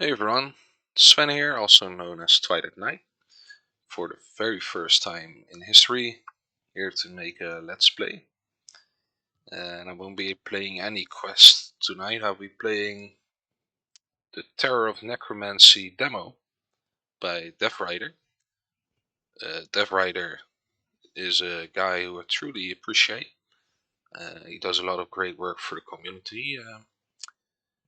Hey everyone, Sven here, also known as Twilight Knight, for the very first time in history, here to make a Let's Play. And I won't be playing any quest tonight, I'll be playing the Terror of Necromancy demo by DevWriter. DevWriter is a guy who I truly appreciate. He does a lot of great work for the community.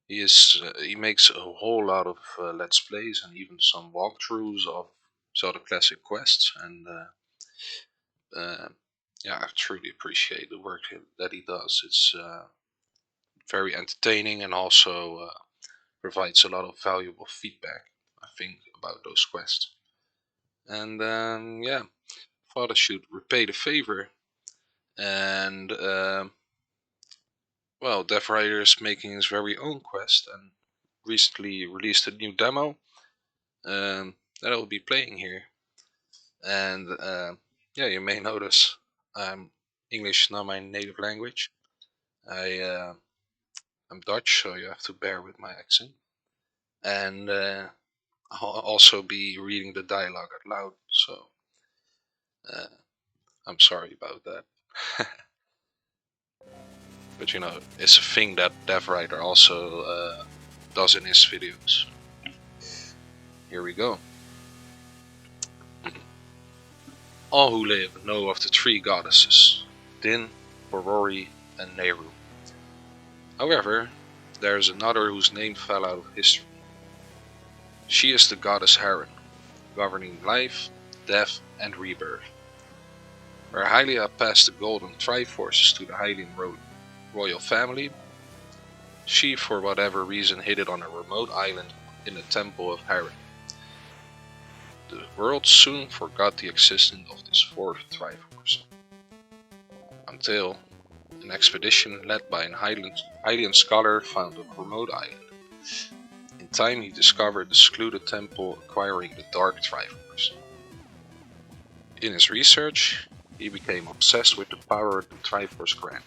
He makes a whole lot of Let's Plays and even some walkthroughs of Zelda Classic quests, and yeah, I truly appreciate the work that he does. It's very entertaining and also provides a lot of valuable feedback, I think, about those quests. And yeah, thought I should repay the favor. And well, DevWriter is making his very own quest and recently released a new demo that I'll be playing here. And yeah, you may notice English is not my native language. I'm Dutch, so you have to bear with my accent. And I'll also be reading the dialogue out loud, so I'm sorry about that. But you know, it's a thing that DevWriter also does in his videos. Here we go. All who live know of the three goddesses, Din, Borori, and Nehru. However, there is another whose name fell out of history. She is the goddess Heron, governing life, death, and rebirth. Where Hylia passed the golden Triforces to the Hylian royal family, she for whatever reason hid it on a remote island in the temple of Heron. The world soon forgot the existence of this fourth Triforce, until an expedition led by an Hylian scholar found a remote island. In time he discovered the secluded temple acquiring the Dark Triforce. In his research, he became obsessed with the power the Triforce granted,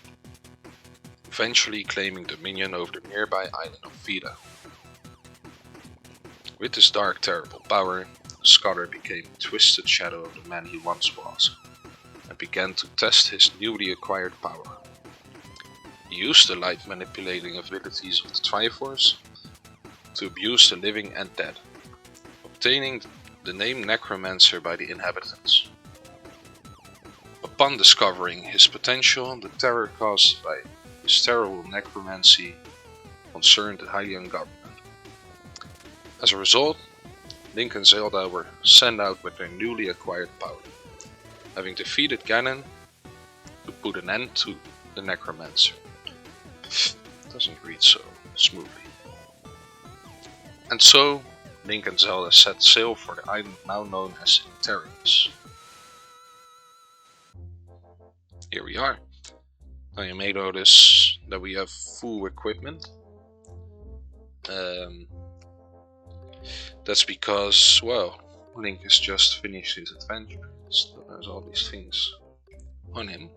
eventually claiming dominion over the nearby island of Vida. With this dark, terrible power, the scholar became a twisted shadow of the man he once was, and began to test his newly acquired power. He used the light manipulating abilities of the Triforce to abuse the living and dead, obtaining the name Necromancer by the inhabitants. Upon discovering his potential, the terror caused by his terrible necromancy concerned the Hylian government. As a result, Link and Zelda were sent out with their newly acquired power, having defeated Ganon to put an end to the Necromancer. Doesn't read so smoothly. And so, Link and Zelda set sail for the island now known as Terrorus. Here we are. Now you may notice that we have full equipment. That's because, well, Link has just finished his adventure. So there's all these things on him.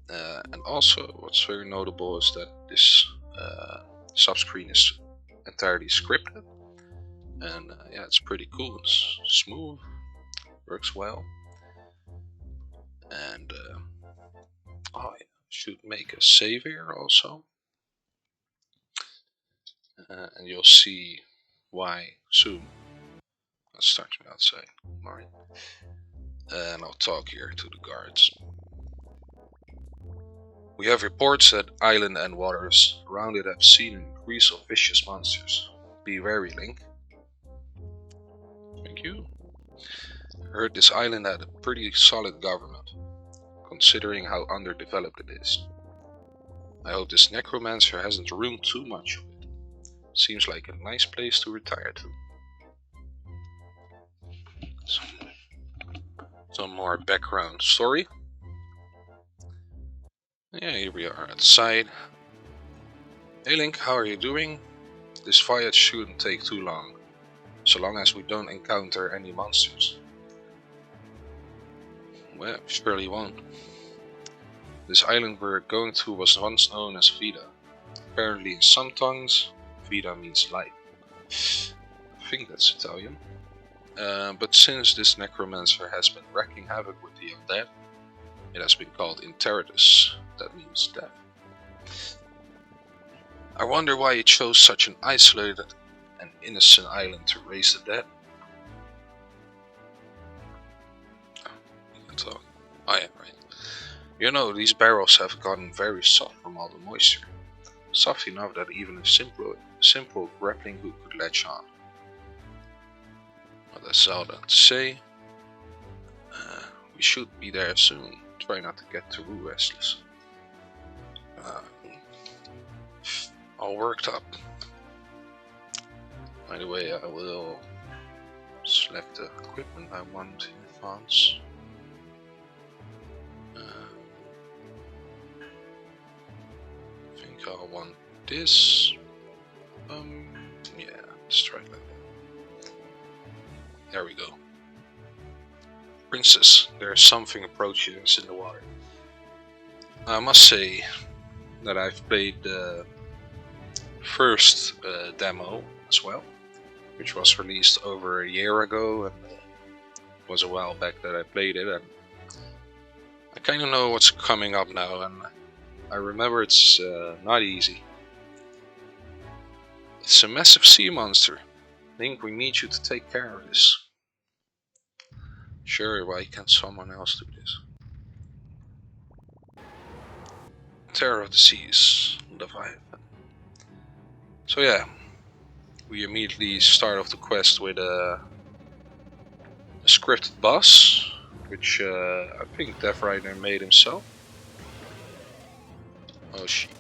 And also, what's very notable is that this subscreen is entirely scripted. And yeah, it's pretty cool. It's smooth, works well. And I should make a save here also. And you'll see why soon. Let's start from outside. Alright. And I'll talk here to the guards. We have reports that island and waters around it have seen an increase of vicious monsters. Be wary, Link. Thank you. I heard this island had a pretty solid government, considering how underdeveloped it is. I hope this necromancer hasn't ruined too much of it. Seems like a nice place to retire to. Some more background story. Yeah, here we are outside. Hey Link, how are you doing? This voyage shouldn't take too long, so long as we don't encounter any monsters. Well, surely won't. This island we're going to was once known as Vida. Apparently in some tongues, Vida means light. I think that's Italian. But since this necromancer has been wreaking havoc with the undead, it has been called Interitus. That means death. I wonder why it chose such an isolated and innocent island to raise the dead. Oh, you can talk. Oh yeah, right. You know, these barrels have gotten very soft from all the moisture. Soft enough that even a simple grappling hook could latch on. What does Zelda to say? We should be there soon. Try not to get too restless. All worked up. By the way, I will select the equipment I want in advance. I think I'll want this. Yeah, let's try it like that. There we go. Princess, there's something approaching us in the water. I must say that I've played the first demo as well, which was released over a year ago, and it was a while back that I played it, and I kind of know what's coming up now, and I remember it's not easy. It's a massive sea monster. Link, we need you to take care of this. Sure, why can't someone else do this? Terror of the Seas, Leviathan. So yeah, we immediately start off the quest with a scripted boss, which I think Death Rider made himself. Oh shit.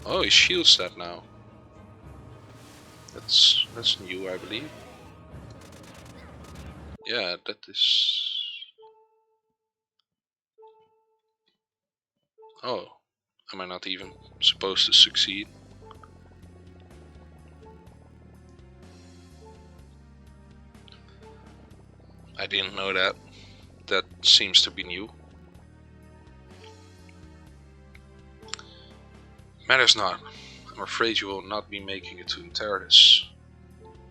Oh, he shields that now. That's new, I believe. Yeah, that is... Oh, am I not even supposed to succeed? I didn't know that. That seems to be new. Matters not. I'm afraid you will not be making it to Interitus.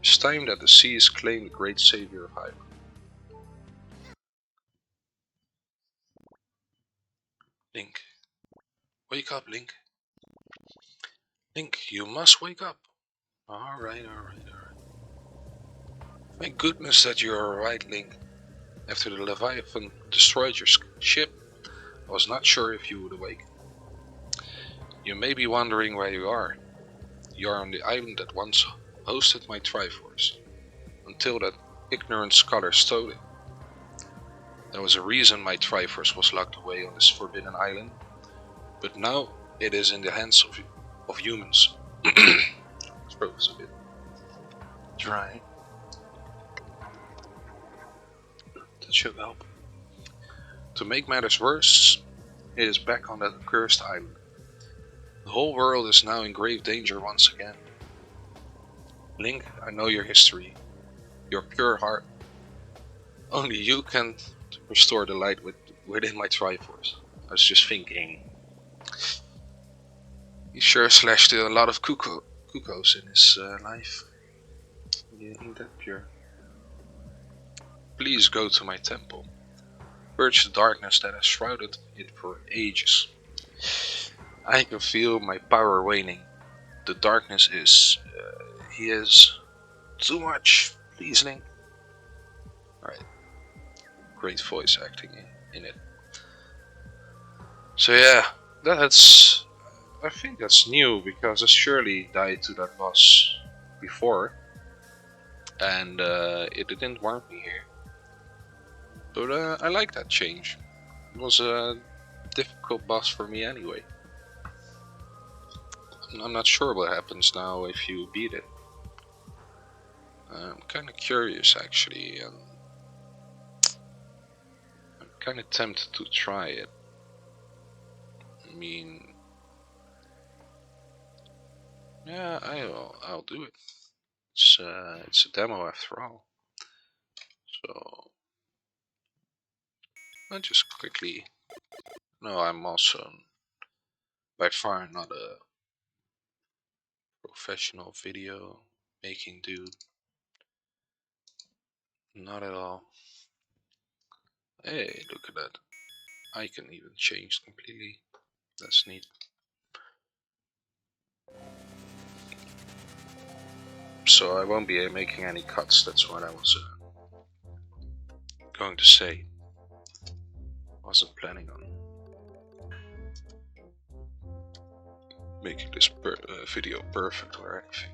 It's time that the seas claim the great savior of Hyrule. Link. Wake up, Link. Link, you must wake up. Alright. Thank goodness that you're alright, Link. After the Leviathan destroyed your ship, I was not sure if you would awake. You may be wondering where you are. You are on the island that once hosted my Triforce, until that ignorant scholar stole it. There was a reason my Triforce was locked away on this forbidden island, but now it is in the hands of humans. Throat is a bit dry. That should help. To make matters worse, it is back on that accursed island. The whole world is now in grave danger once again. Link, I know your history, your pure heart. Only you can restore the light within my Triforce. I was just thinking, he sure slashed a lot of cuckoos in his life. You ain't that pure. Please go to my temple. Purge the darkness that has shrouded it for ages. I can feel my power waning. The darkness is... he is... too much. Please, Link. Alright. Great voice acting in it. So yeah, that's... I think that's new, because I surely died to that boss before. And it didn't warn me here. But I like that change. It was a difficult boss for me anyway. I'm not sure what happens now if you beat it. I'm kinda curious actually, and I'm kinda tempted to try it. I mean, yeah, I'll do it. It's a demo after all. So I'll just quickly... No, I'm also by far not a professional video making dude. Not at all. Hey, look at that. I can even change completely. That's neat. So I won't be making any cuts, that's what I was going to say. Wasn't planning on making this video perfect or anything.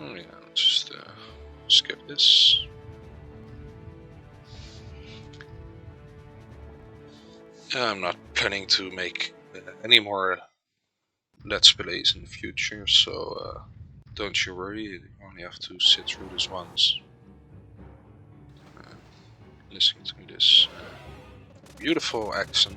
Oh yeah, let's just skip this. I'm not planning to make any more Let's Plays in the future, so don't you worry, you only have to sit through this once. Listening to this beautiful accent.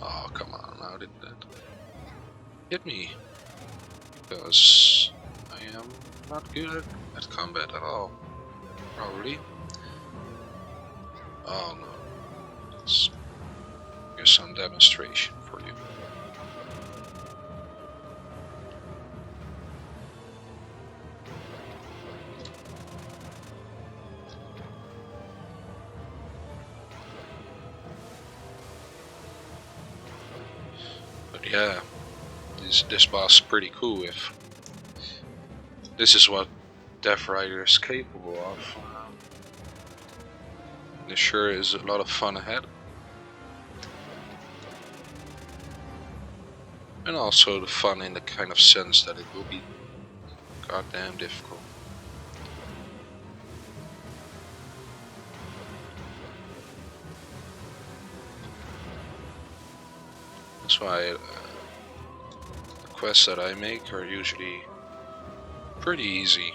Oh, come on, how did that hit me? Because I am not good at combat at all. Probably. Oh no. Here's some demonstration for you. But yeah, this boss is pretty cool. If this is what Death Rider is capable of, there sure is a lot of fun ahead. And also the fun in the kind of sense that it will be goddamn difficult. That's why the quests that I make are usually pretty easy.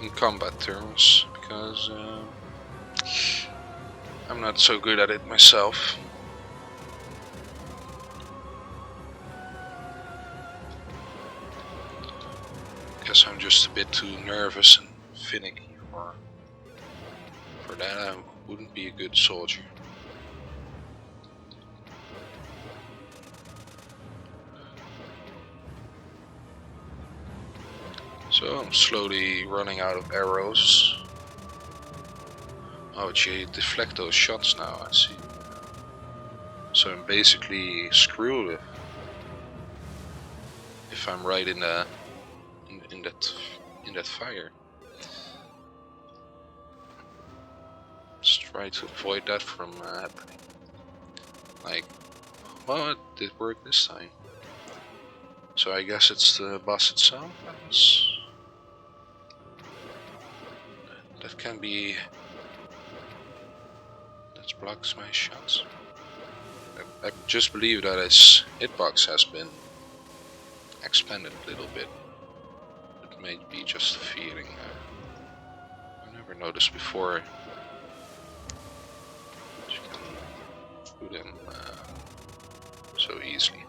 In combat terms, because I'm not so good at it myself. Guess I'm just a bit too nervous and finicky for that. I wouldn't be a good soldier. So I'm slowly running out of arrows. Oh gee, deflect those shots now, I see. So I'm basically screwed if I'm right in that fire. Let's try to avoid that from happening. Like, well, it did work this time. So I guess it's the boss itself that can be, that blocks my shots. I just believe that its hitbox has been expanded a little bit. It may be just a feeling. I never noticed before. You can do them so easily.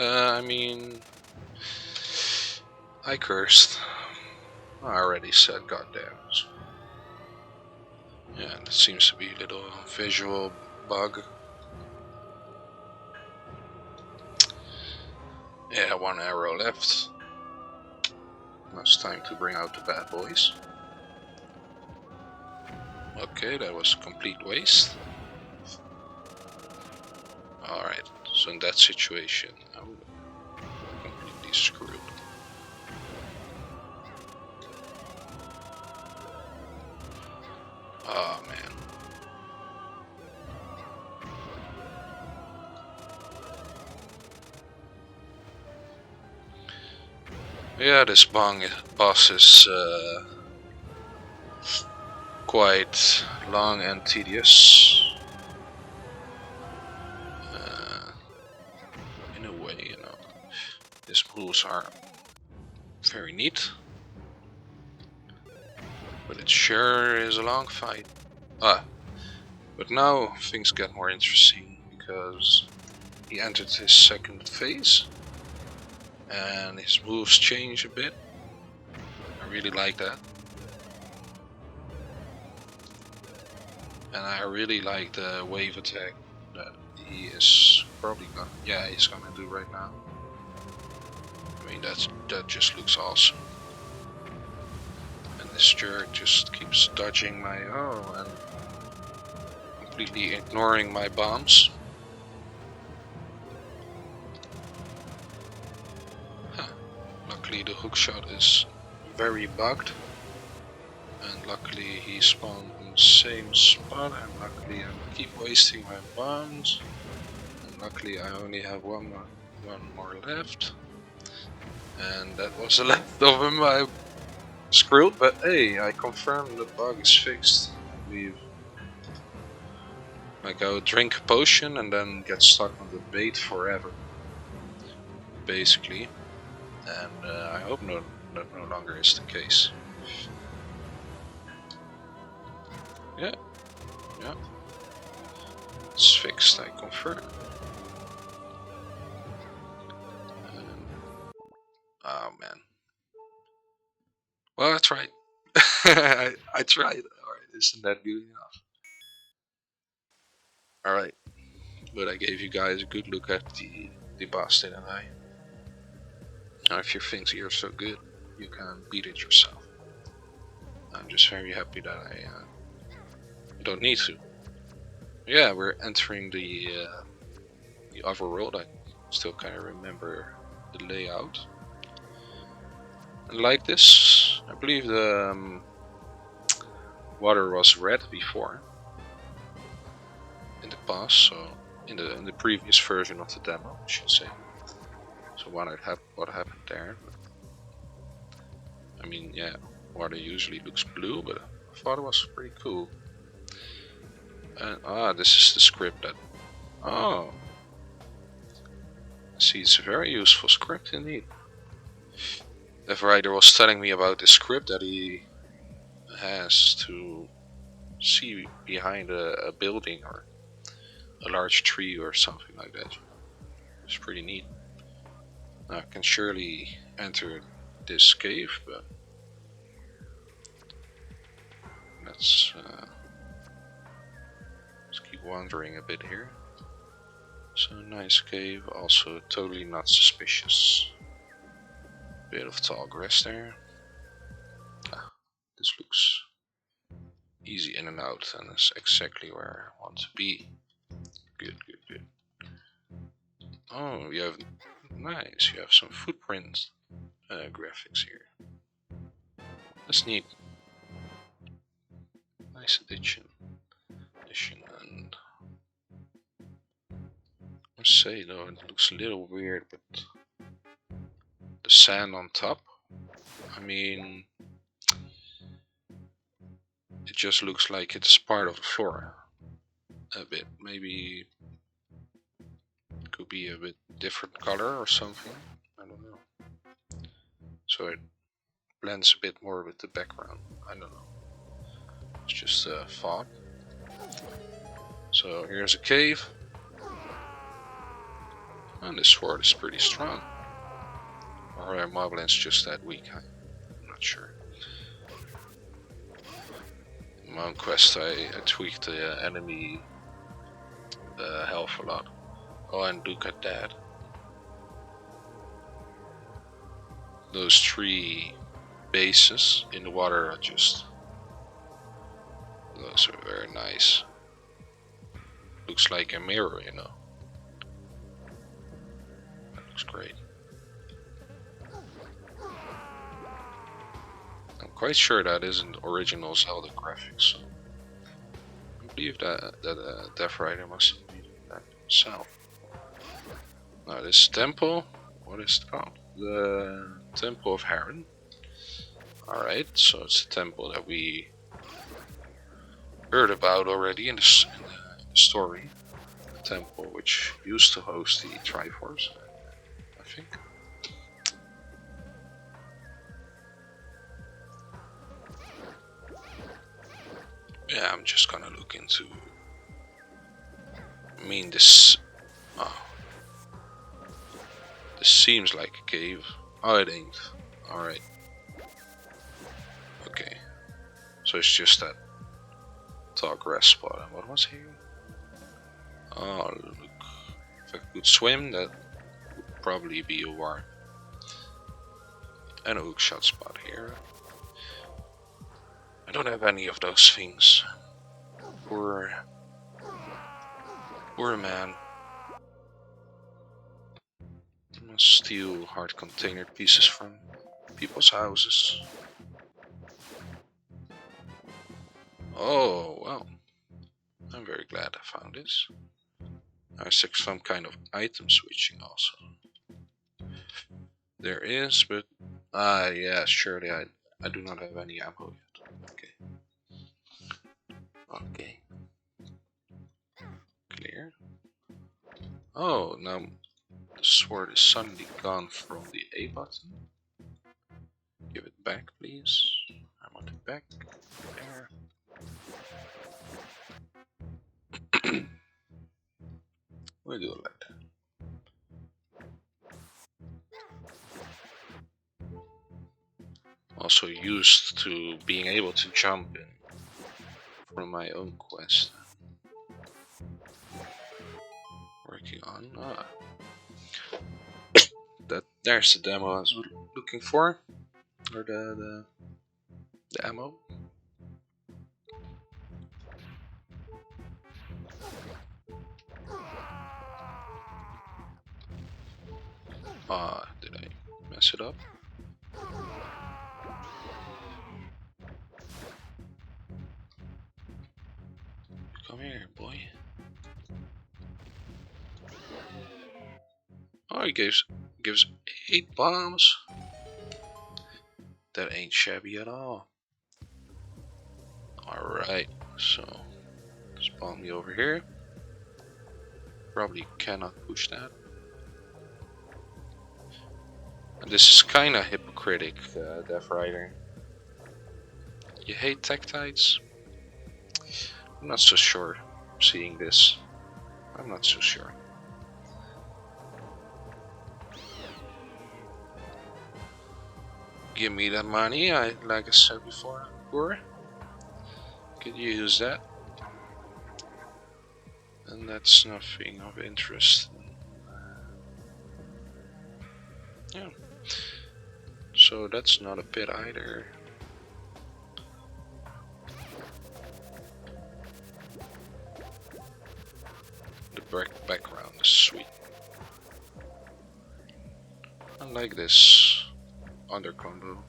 I mean, I cursed. I already said goddamn. Yeah, that seems to be a little visual bug. Yeah, one arrow left. Now it's time to bring out the bad boys. Okay, that was a complete waste. Alright, so in that situation, I'm completely screwed. Oh man. Yeah, this boss is quite long and tedious. In a way, you know. His moves are Very neat. But it sure is a long fight. But now things get more interesting because he entered his second phase and his moves change a bit. I really like that. And I really like the wave attack that he is probably gonna, he's gonna do right now. I mean, that just looks awesome. And this jerk just keeps dodging my and completely ignoring my bombs. Luckily the hookshot is very bugged. And luckily he spawned in the same spot, and luckily I keep wasting my bombs. And luckily I only have one more left. And that was the last of him I screwed, but hey, I confirmed the bug is fixed. I believe. Like I would drink a potion and then get stuck on the bait forever. Basically. And I hope that no longer is the case. Yeah. It's fixed, I confirm. Oh man. Well, I tried. I tried. Alright, isn't that good enough? Alright. But I gave you guys a good look at the boss, didn't I? Now if you think you're so good, you can beat it yourself. I'm just very happy that I don't need to. Yeah, we're entering the other world. I still kind of remember the layout. And like this, I believe the water was red before in the past, so in the previous version of the demo, I should say. So what happened there? I mean, yeah, water usually looks blue, but I thought it was pretty cool. And this is the script that. Oh, see, it's a very useful script indeed. The writer was telling me about the script that he has to see behind a building or a large tree or something like that. It's pretty neat. Now, I can surely enter this cave, but let's keep wandering a bit here. So nice cave, also totally not suspicious. Bit of tall grass there. This looks easy in and out, and is exactly where I want to be. Good. Oh, you have nice. You have some footprint graphics here. That's neat. Nice addition, and I must say though, it looks a little weird, but the sand on top. I mean, it just looks like it's part of the floor. A bit, maybe it could be a bit different color or something. I don't know. So it blends a bit more with the background. I don't know. It's just a thought. So here's a cave. And this sword is pretty strong. Or are moblins just that weak? I'm not sure. In my own quest I tweaked the enemy health a lot. Oh, and look at that. Those 3 bases in the water are just... Those are very nice. Looks like a mirror, you know. That looks great. I'm quite sure that isn't original Zelda graphics. So I believe that Death Rider must have made that himself. Now this temple, what is it called? The Temple of Heron. Alright, so it's the temple that we heard about already in the story. The temple which used to host the Triforce, I think. Yeah, I'm just gonna look into. I mean, this. Oh, this seems like a cave. Oh, it ain't. Alright. Okay. So it's just that tall grass spot. And what was here? Oh, look. If I could swim, that would probably be a warm. And a hookshot spot here. I don't have any of those things. Poor man. I must steal hard container pieces from people's houses. Oh, well. I'm very glad I found this. There's some kind of item switching also. There is, but yeah, surely I do not have any ammo yet. Okay. Clear. Oh, now the sword is suddenly gone from the A button. Give it back, please. I want it back. There. We'll do it like that. Also used to being able to jump in from my own quest. Working on there's the demo I was looking for, or the ammo. Did I mess it up? Come here, boy. Oh, he gives 8 bombs. That ain't shabby at all. Alright, so spawn me over here. Probably cannot push that. And this is kinda hypocritic, Death Rider. You hate Tektites? I'm not so sure seeing this. I'm not so sure. Give me that money, like I said before. Could use that. And that's nothing of interest. Yeah. So that's not a pit either. The background is sweet. I like this under combo.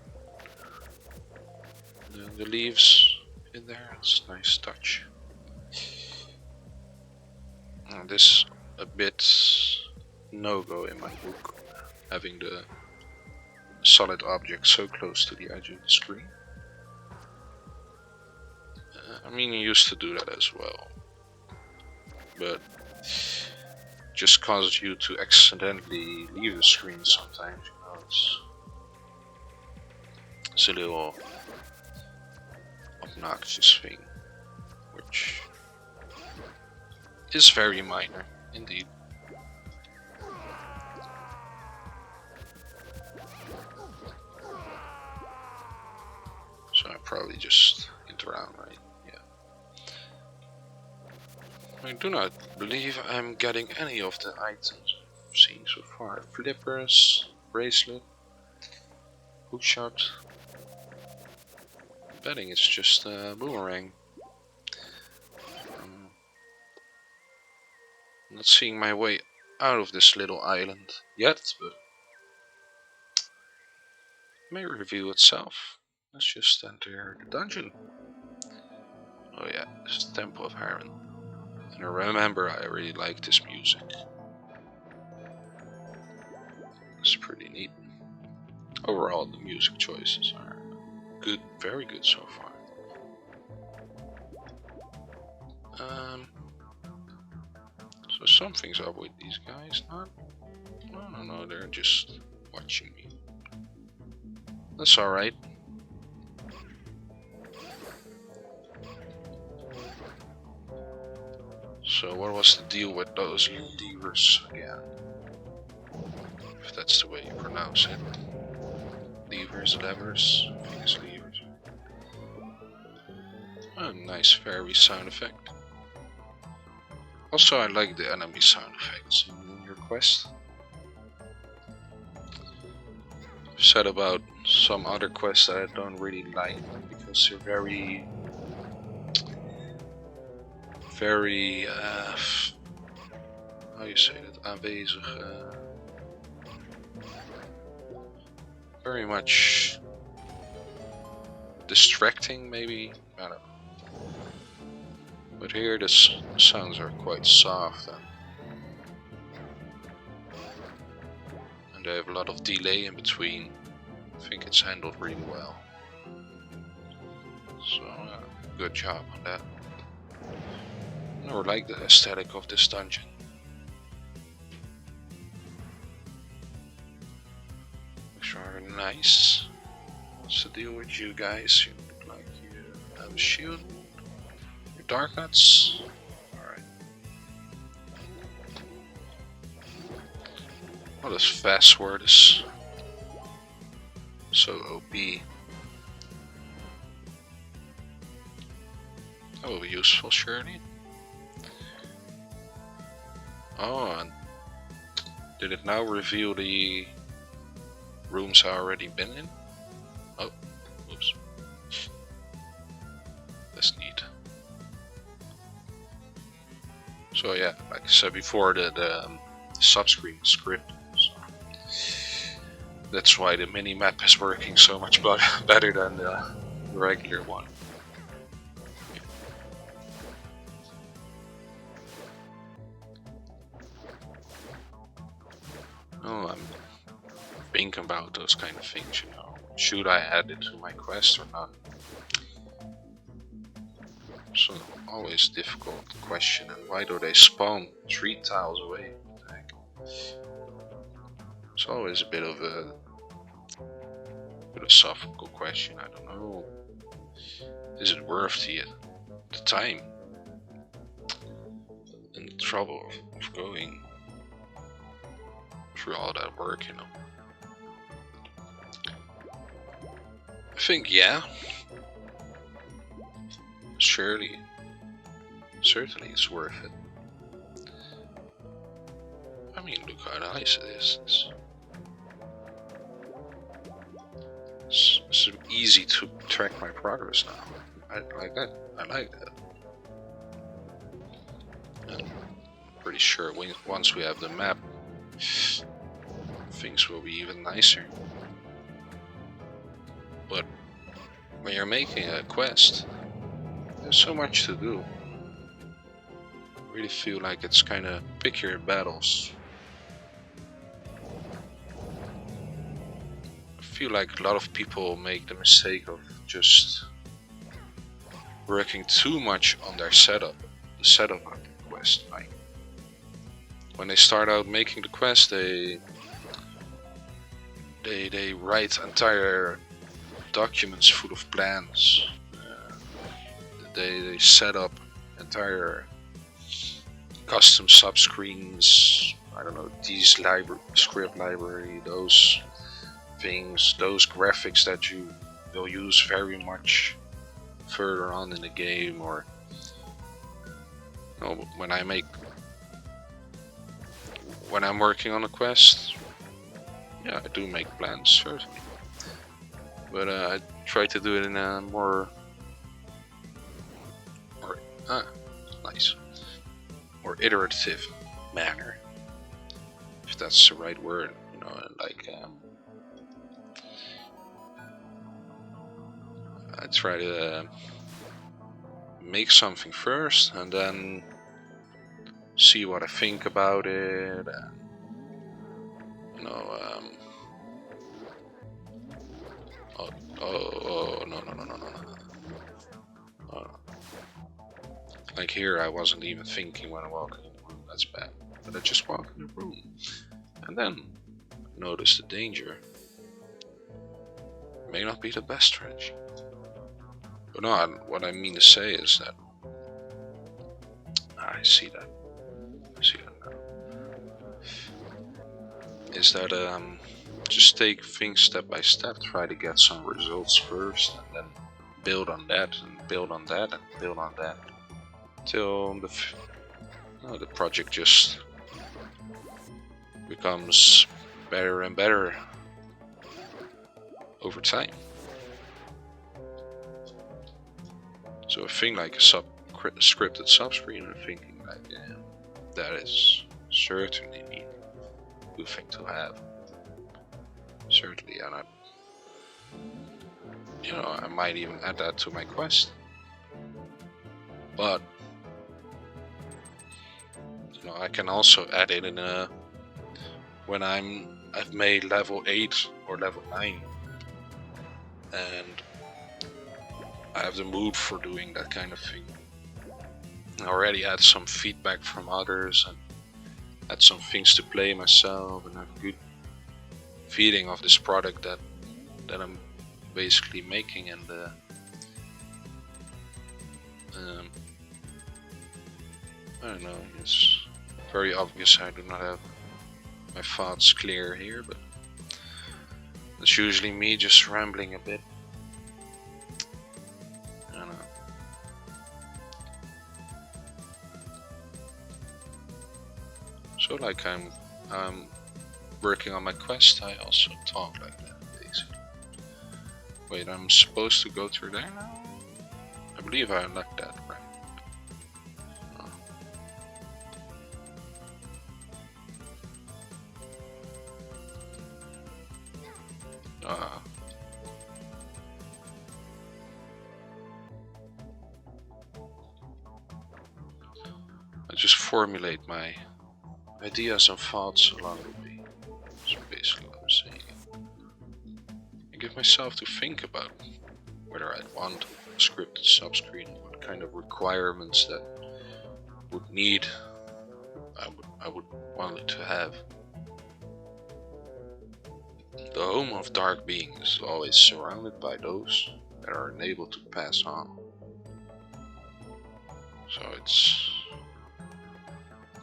The leaves in there, it's a nice touch. This a bit no-go in my book, having the solid object so close to the edge of the screen. I mean, you used to do that as well, but just causes you to accidentally leave the screen sometimes, you know, it's a little obnoxious thing, which is very minor indeed. So I probably just hit around, right? Yeah. I do not believe I'm getting any of the items I've seen so far. Flippers, bracelet, hookshot. Betting it's just a boomerang. I'm not seeing my way out of this little island yet, but it may reveal itself. Let's just enter the dungeon. Oh yeah, this is the Temple of Heron. And I remember I really like this music. It's pretty neat. Overall, the music choices are good, very good so far. So something's up with these guys, not? No, they're just watching me. That's alright. So what was the deal with those levers again? If that's the way you pronounce it. Levers, levers, I think it's levers. A nice fairy sound effect. Also I like the enemy sound effects in your quest. I've said about some other quests that I don't really like because they're very how you say that, aanwezig, very much distracting maybe, I don't know. But here the sounds are quite soft and they have a lot of delay in between. I think it's handled really well. So good job on that. I never liked the aesthetic of this dungeon. Looks rather nice. What's the deal with you guys? You look like you have a shield. Your dark nuts. Alright. Well, this fast word is so OP. That will be useful, surely. Oh, and did it now reveal the rooms I already been in? Oh, oops. That's neat. So yeah, like I said before, the sub-screen script. So that's why the mini-map is working so much better than the regular one. Oh, I'm thinking about those kind of things, you know. Should I add it to my quest or not? So always difficult question. And why do they spawn 3 tiles away? It's always a bit of a philosophical question. I don't know. Is it worth the time and the trouble of going through all that work, you know? I think yeah. Certainly it's worth it. I mean, look how nice it is. It's easy to track my progress now. I like that. I like that. And I'm pretty sure once we have the map, things will be even nicer. But when you're making a quest, there's so much to do. I really feel like it's kind of pick your battles. I feel like a lot of people make the mistake of just working too much on their setup, the setup of the quest. Like when they start out making the quest, they write entire documents full of plans. They set up entire custom subscreens. I don't know, these script library, those things, those graphics that you will use very much further on in the game, or you know, when I'm working on a quest. Yeah, I do make plans, certainly, but I try to do it in a more iterative manner, if that's the right word, you know, and like I try to make something first and then see what I think about it, and you know, no. Like here, I wasn't even thinking when I walked in the room. That's bad. But I just walked in the room, and then noticed the danger. May not be the best strategy. But no, what I mean to say is that I see that See that now. Is that just take things step by step, try to get some results first, and then build on that, and build on that, and build on that, till the project just becomes better and better over time. So a thing like a scripted subscreen, I'm thinking like, yeah, that is certainly a good thing to have. Certainly, and I might even add that to my quest. But I can also add it in when I've made level 8 or level 9, and I have the mood for doing that kind of thing. I already had some feedback from others and had some things to play myself, and have a good feeling of this product that I'm basically making. And I don't know, it's very obvious I do not have my thoughts clear here, but it's usually me just rambling a bit. I don't know. So like I'm working on my quest, I also talk like that basically. Wait, I'm supposed to go through there now? I believe I unlocked that, right? I just formulate my ideas and thoughts along the way. That's basically what I'm saying. I give myself to think about whether I'd want a scripted subscreen, what kind of requirements that I would want it to have. The home of dark beings is always surrounded by those that are unable to pass on. So it's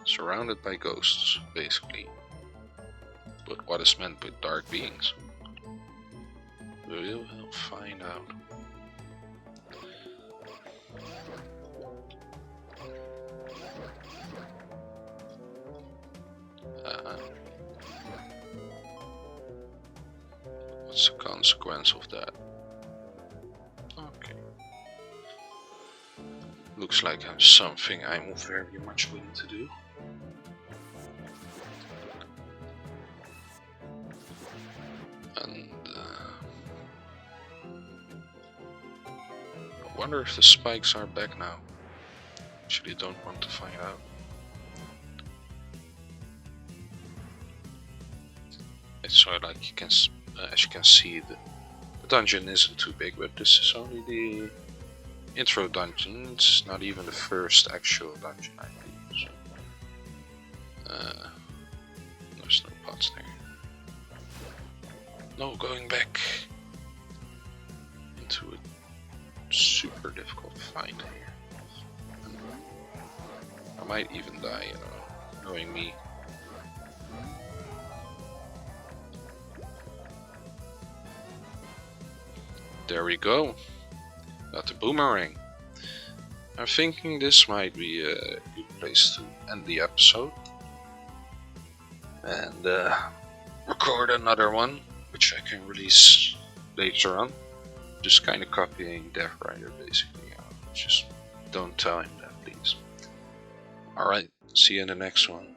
surrounded by ghosts, basically. But what is meant by dark beings? We'll find out. What's the consequence of that? Okay. Looks like something I'm very much willing to do. And I wonder if the spikes are back now. Actually, don't want to find out. It's so like you can, as you can see, the dungeon isn't too big, but this is only the intro dungeon. It's not even the first actual dungeon, I believe. So, there's no pots there. No going back into a super difficult fight here. I might even die, knowing me. There we go. Got the boomerang. I'm thinking this might be a good place to end the episode. And record another one, which I can release later on. Just kind of copying Death Rider basically. Just don't tell him that, please. Alright, see you in the next one.